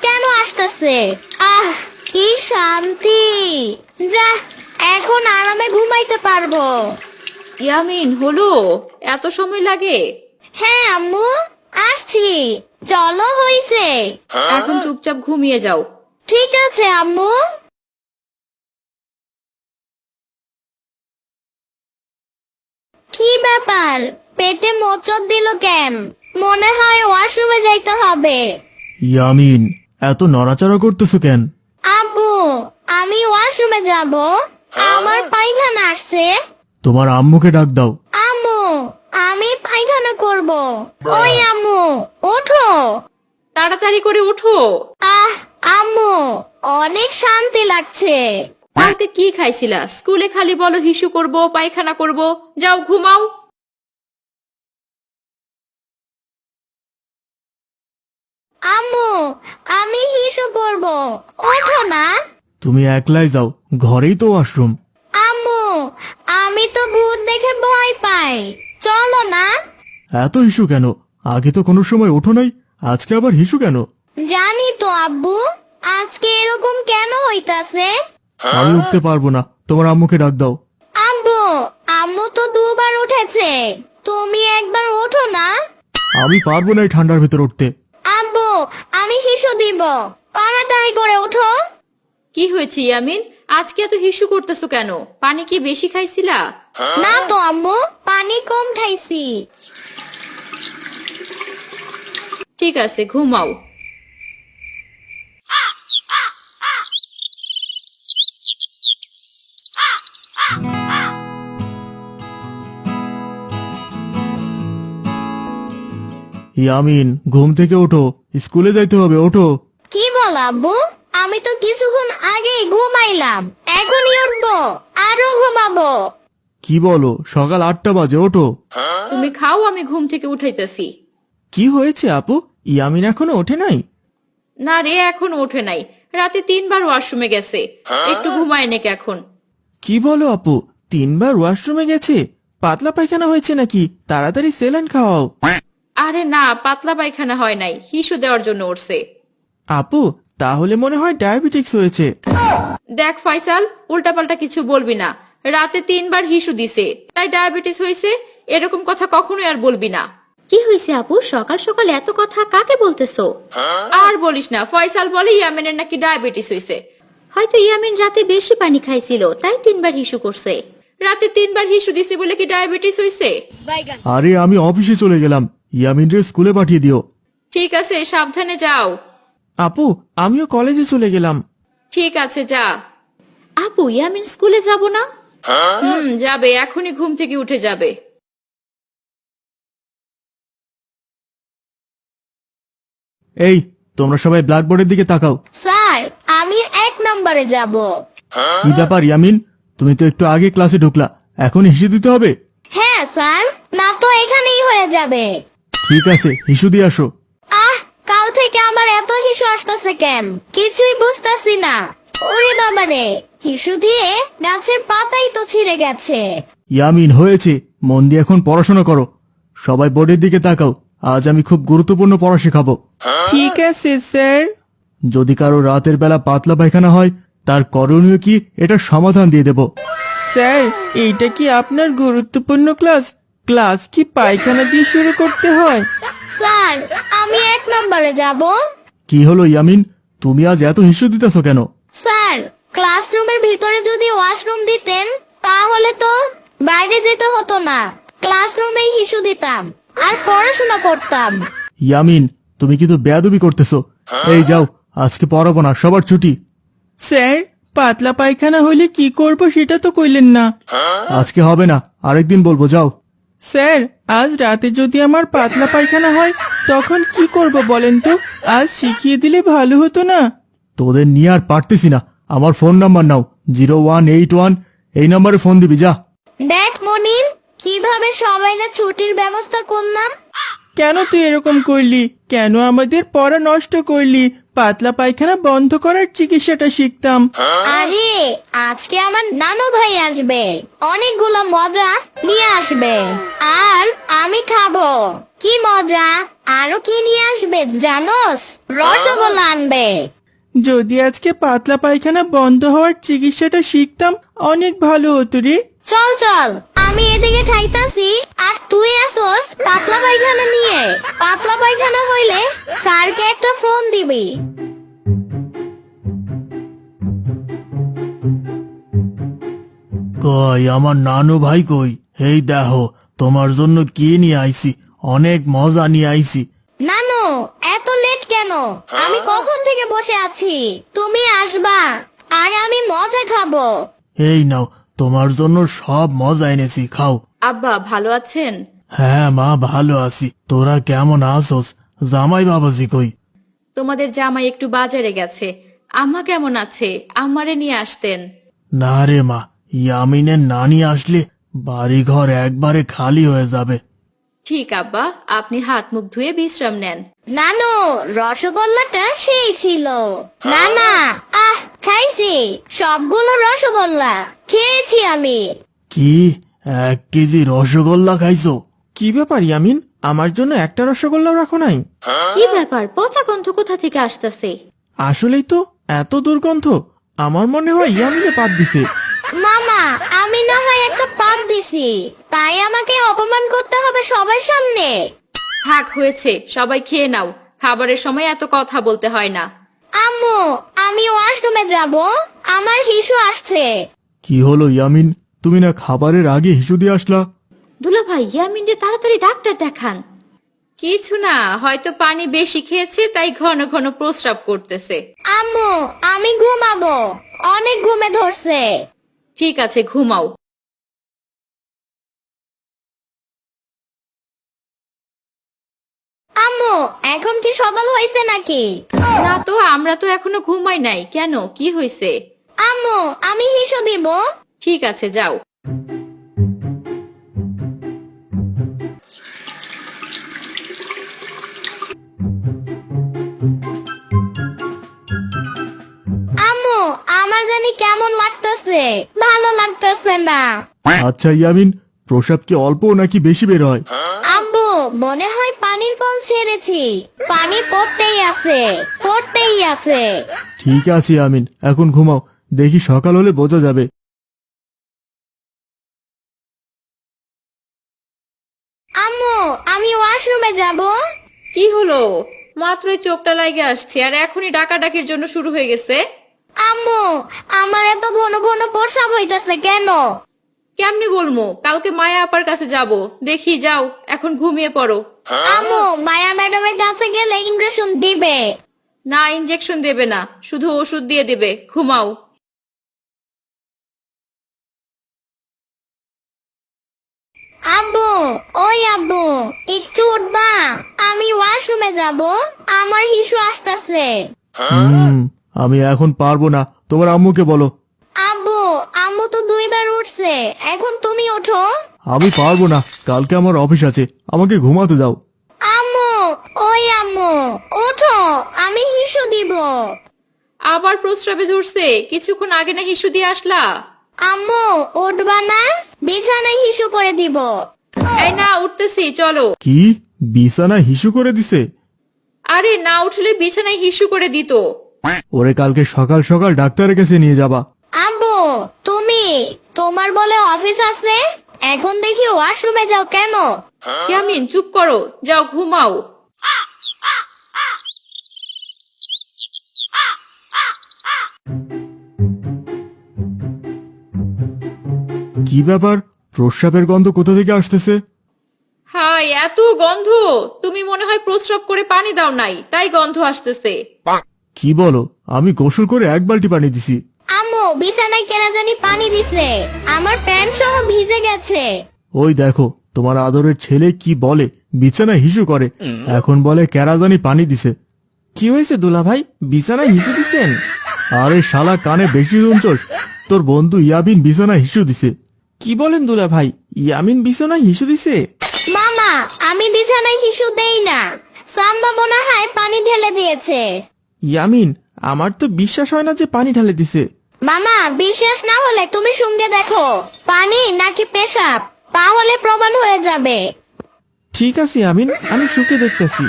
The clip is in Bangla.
কেন আসতেছে? আহ, কি শান্তি! যা, এখন আরামে ঘুমাইতে পারবো। ইয়ামিন, হলো? এত সময় লাগে? হ্যাঁ আম্মু, আসছি। চলো, হইছে। এখন চুপচাপ ঘুমিয়ে যাও। ঠিক আছে আম্মু। কি ব্যাপার, পেটে মোচড় দিল কেন? মনে হয় ওয়াশরুমে যাইতে হবে। ইয়ামিন, এত নড়াচড়া করতেছো কেন? আব্বু, আমি ওয়াশরুমে যাব। আমার পায়খানা আসছে। তোমার আম্মুকে ডাক দাও। আম্মু, আমি পায়খানা করব। ওই আম্মু, ওঠো। তাড়াতাড়ি করে উঠো। আহ, আম্মু, অনেক শান্তি লাগছে। রাতে কি খাইছিলা? স্কুলে খালি বলো হিসু করব, পায়খানা করব। যাও ঘুমাও। আম্মু, আমি হিসু করব। ওঠো না। তুমি একলাই যাও, ঘরেই তো ওয়াশরুম। আম্মু, আমি তো ভূত দেখে ভয় পাই। চলো না। এত হিসু কেন? আগে তো কোনো সময় ওঠো নাই, আজকে আবার হিসু কেন? জানি তো আব্বু, আজকে এরকম কেন হইতাছে। আমি উঠতে পারবো না, তোমার আম্মুকে ডাক দাও। আব্বু, আম্মু তো দুবার উঠেছে। তুমি একবার ওঠো না। আমি পারবো না এই ঠান্ডার ভেতর উঠতে। আব্বু, আমি হিসু দিব। তাড়াতাড়ি করে ওঠো। কি হয়েছে ইয়ামিন? আজকে এত হিসু করতেছো কেন? পানি কি বেশি খাইছিলা? না তো আম্মু, পানি কম খাইছি। ঠিক আছে, ঘুমাও। ইয়ামিন, ঘুম থেকে ওঠো, স্কুলে যাইতে হবে, ওঠো। কি বল আব্বু? আমি তো কিছুক্ষণ আগেই ঘুমাইলাম। এখনই উঠবো, আরো ঘুমাবো। কি বলো? সকাল 8টা বাজে, ওঠো। তুমি খাও, আমি ঘুম থেকে উঠাইতেছি। কি হয়েছে আপু? ইয়ামিন এখনো ওঠে নাই? না রে, এখন ওঠে নাই। রাতে 3বার ওয়াশরুমে গেছে। একটু ঘুমায় নেক এখন। কি বলো আপু, 3বার ওয়াশরুমে গেছে? পাতলা পায়খানা হয়েছে নাকি? তাড়াতাড়ি সেলাইন খাওয়াও। আরে না, পাতলা পায়খানা হয় নাই, হিসু দেওয়ার জন্য উঠছে। আপু, তাহলে মনে হয় ডায়াবেটিক্স হয়েছে। দেখ ফয়সাল, উল্টাপাল্টা কিছু বলবি না। রাতে 3বার হিসু দিছে, তাই ডায়াবেটিস হয়েছে? এরকম কথা কখনোই আর বলবি না। কি হয়েছে আপু, সকাল সকাল এত কথা কাকে বলতেছো? আর বলিস না, ফয়সাল বলে ইয়ামিনের নাকি ডায়াবেটিস হয়েছে। হয়তো ইয়ামিন রাতে বেশি পানি খাইছিল, তাই 3বার হিসু করছে। রাতে 3বার হিসু দিছে বলে কি ডায়াবেটিস হয়েছে? আরে আমি অফিসে চলে গেলাম, ইয়ামিনরে স্কুলে পাঠিয়ে দিও। ঠিক আছে, সাবধানে যাও। আপু, আমিও কলেজে চলে গেলাম। ঠিক আছে, যা। আপু, ইয়ামিন স্কুলে যাব না? যাবে, এখনই ঘুম থেকে উঠে যাবে। এই, তোমরা সবাই ব্ল্যাকবোর্ডের দিকে তাকাও। স্যার, আমি 1 নম্বরে যাব। কি ব্যাপার ইয়ামিন, তুমি তো একটু আগে ক্লাসে ঢুকলা, এখন হিসু দিতে হবে? হ্যাঁ স্যার, না তো এখানেই হয়ে যাবে। ঠিক আছে, হিসু দিয়ে আসো। আহ, কাল থেকে আমার এত হিসু আসতেছে কেন? কিছুই বুঝতাছি না। ওরে বাবারে, হিসু দিয়ে গাছের পাতাই তো ছিঁড়ে গেছে। ইয়ামিন, হয়েছে, মন দিয়ে এখন পড়াশোনা করো। সবাই বোর্ডের দিকে তাকাও, আজ আমি খুব গুরুত্বপূর্ণ পড়া শেখাবো। ঠিক আছে স্যার। যদি কারো রাতের বেলা পাতলা পায়খানা হয়, তার করণীয় কি, এটা সমাধান দিয়ে দেব। স্যার, এইটা কি আপনার গুরুত্বপূর্ণ ক্লাস? ক্লাস কি পায়খানা দিয়ে শুরু করতে হয়? স্যার, আমি 1 নম্বরে যাব। কি হলো ইয়ামিন, তুমি আজ এত হিসু দিতেছো কেন? স্যার, ক্লাসরুমের ভিতরে যদি ওয়াশরুম দিতেন, তাহলে তো বাইরে যেতে হতো না। ক্লাসরুমেই হিসু দিতাম আর পড়াশোনা করতাম। ইয়ামিন, তুমি কিন্তু বেয়াদবি করতেছো। এই যাও, আজকে পড়াবো না, সবার ছুটি। স্যার, পাতলা পায়খানা হইলে কি করব সেটা তো কইলেন না। আজকে হবে না, আরেকদিন বলবো, যাও। স্যার, আজ রাতে যদি আমার পাতলা পায়খানা হয়, তখন কি করব বলেন তো? আজ শিখিয়ে দিলে ভালো হতো না। তোদের নিয়ে আর পারতেছি না, আমার ফোন নাম্বার নাও, 0181, এই নাম্বারে ফোন দিবি, যা। দেখ মনির, কিভাবে সবাই না ছুটির ব্যবস্থা করলাম। কেন তুই এরকম করলি? কেন আমাদের পড়া নষ্ট করলি? পাতলা পায়খানা বন্ধ করার চিকিৎসাটা শিখতাম। আরে আজকে আমার নানু ভাই আসবে, অনেকগুলো মজা নিয়ে আসবে আর আমি খাবো। কি মজা! আরো কি নিয়ে আসবে জানোস? রসগোল্লা আনবে। যদি আজকে পাতলা পায়খানা বন্ধ হওয়ার চিকিৎসাটা শিখতাম অনেক ভালো হতো রে। চল চল, আমি এদিকে খাইতাছি আর তুই আসোস পাতলা পায়খানা নিয়ে। পাতলা পায়খানা হইলে স্যারকে একটা ফোন দিবি। কই আমার নানু ভাই কই? এই দেখো তোমার জন্য কি নিয়ে আইছি, অনেক মজা নিয়ে আইছি। নানু এত লেট কেন? আমি কখন থেকে বসে আছি, তুমি আসবা আর আমি মজা খাবো। এই নাও তোমার জন্য সব মজা এনেছি, খাও। আব্বা ভালো আছেন? হ্যাঁ মা ভালো আছি, তোরা কেমন আছোস? জামাই বাবাজি কই? তোমাদের জামাই একটু বাজারে গেছে। আম্মা কেমন আছে? আম্মারে নিয়ে আসতেন। না রে মা, ইয়ামিনের নানি আসলে বাড়িঘর একবারে খালি হয়ে যাবে। ঠিক আব্বা, আপনি হাত মুখ ধুয়ে বিশ্রাম নেন। নানু রসগোল্লাটা সেই ছিল। না না, খাইছি সবগুলো রসগোল্লা খেয়েছি আমি। কি 1 কেজি রসগোল্লা খাইছো? কি ব্যাপার ইয়ামিন, আমার জন্য একটা রসগোল্লাও রাখো নাই? কি ব্যাপার, পচা গন্ধ কোথা থেকে আসতেছে? আসলেই তো এত দুর্গন্ধ, আমার মনে হয় ইয়ামিনে পাত দিছে। মামা আমি না হয় একটা পাত দিছি, তাই আমাকে অপমান করতে হবে সবার সামনে? থাক হয়েছে, সবাই খেয়ে নাও। খাবারের সময় এত কথা বলতে হয় না। আম্মু আমি ওয়াশরুমে যাব, আমার হিসু আসছে। কি হলো ইয়ামিন, তুমি না খাবারের আগে হিসু দিয়ে আসলা? দুলা ভাই, ইয়ামিনরে তাড়াতাড়ি ডাক্তার দেখান। কিছু না, হয়তো পানি বেশি খেয়েছে তাই ঘন ঘন প্রস্রাব করতেছে। আম্মু আমি ঘুমাবো, অনেক ঘুমে ধরছে। ঠিক আছে, ঘুমাও। আম্মু এখন কি সকাল হয়েছে নাকি? না তো, আমরা তো এখনো ঘুমাই নাই। কেন, কি হয়েছে? আম্মু আমি হিসু দিব। ঠিক আছে, যাও। আম্মু আমার জানি কেমন লাগতেছে, ভালো লাগতেছে না। আচ্ছা ইয়ামিন, প্রসাব কি অল্প নাকি বেশি বের হয়? আব্বু মনে হয় পানির কল ছেড়েছি, পানি পড়তেই আছে পড়তেই আছে। ঠিক আছে ইয়ামিন, এখন ঘুমাও, দেখি সকাল হলে বোঝা যাবে। আম্মু আমি ওয়াশরুমে যাব। কি হলো? মাত্রই চোখটা লাগে আসছে আর এখনই ডাকাডাকির জন্য শুরু হয়ে গেছে। আম্মু আমার এত ঘন ঘন প্রস্রাব হইতাছে কেন? কেমনি বলবো? কালকে মায়া আপার কাছে যাব, দেখি। যাও, এখন ঘুমিয়ে পড়ো। আম্মু মায়া ম্যাডামের কাছে গেলে ইনজেকশন দিবে। না, ইনজেকশন দেবে না, শুধু ওষুধ দিয়ে দেবে। ঘুমাও। আব্বু ওই আব্বু একটু উঠবা, আমি ওয়াশরুমে যাব, আমার হিসু আসতেছে। আমি এখন পারবো না, তোমার আম্মুকে বলো। আব্বু আম্মু তো 2 বার উঠছে, এখন তুমি ওঠো। আমি পারবো না, কালকে আমার অফিস আছে, আমাকে ঘুমাতে দাও। আম্মু ওই আম্মু ওঠো, আমি হিসু দিব। আবার প্রস্রাবে ধরছে? কিছুক্ষণ আগে না হিসু দিয়ে আসলা? আম্মু উঠবা না? বিছানায় হিসু করে দিব। এই না, উঠতেছি, চলো। কি বিছানা হিসু করে দিছে? আরে না উঠলে বিছানায় হিসু করে দিত। ওরে কালকে সকাল সকাল ডাক্তারের কাছে নিয়ে যাবা। আব্বু তুমি, তোমার বলে অফিস আছে, এখন দেখি ওয়াশরুমে যাও কেন? ইয়ামিন চুপ করো, যাও ঘুমাও। কি ব্যাপার, প্রস্রাবের গন্ধ কোথা থেকে আসতেছে? হাই, এত গন্ধ! তুমি মনে হয় প্রস্রাব করে পানি দাও নাই, তাই গন্ধ আসতেছে। কি বলো, আমি গোসল করে 1 বালতি পানি দিছি। আম্মু বিছানায় কেনা জানি পানি দিছে, আমার প্যান্ট সহ ভিজে গেছে। ওই দেখো তোমার আদরের ছেলে কি বলে, বিছানায় হিসু করে, এখন বলে কেরাজানি পানি দিছে। কি হয়েছে দুলা ভাই, বিছানায় হিসু দিছেন? আরে শালা কানে বেশি শুনছস, তোর বন্ধু ইয়ামিন বিছানায় হিসু দিছে। কি বলেন দুলা ভাই, ইয়ামিন বিছানায় হিসু দিছে? মামা আমি বিছানায় হিসু দেই না, সাম্বা মনে হয় পানি ঢেলে দিয়েছে। ইয়ামিন, আমার তো বিশ্বাস হয় না যে পানি ঢালে দিছে। মামা বিশ্বাস না হলে তুমি সঙ্গে দেখো পানি নাকি পেশাব, তাহলে প্রমাণ হয়ে যাবে। ঠিক আছে আমিন, আমি শুকে দেখতেছি।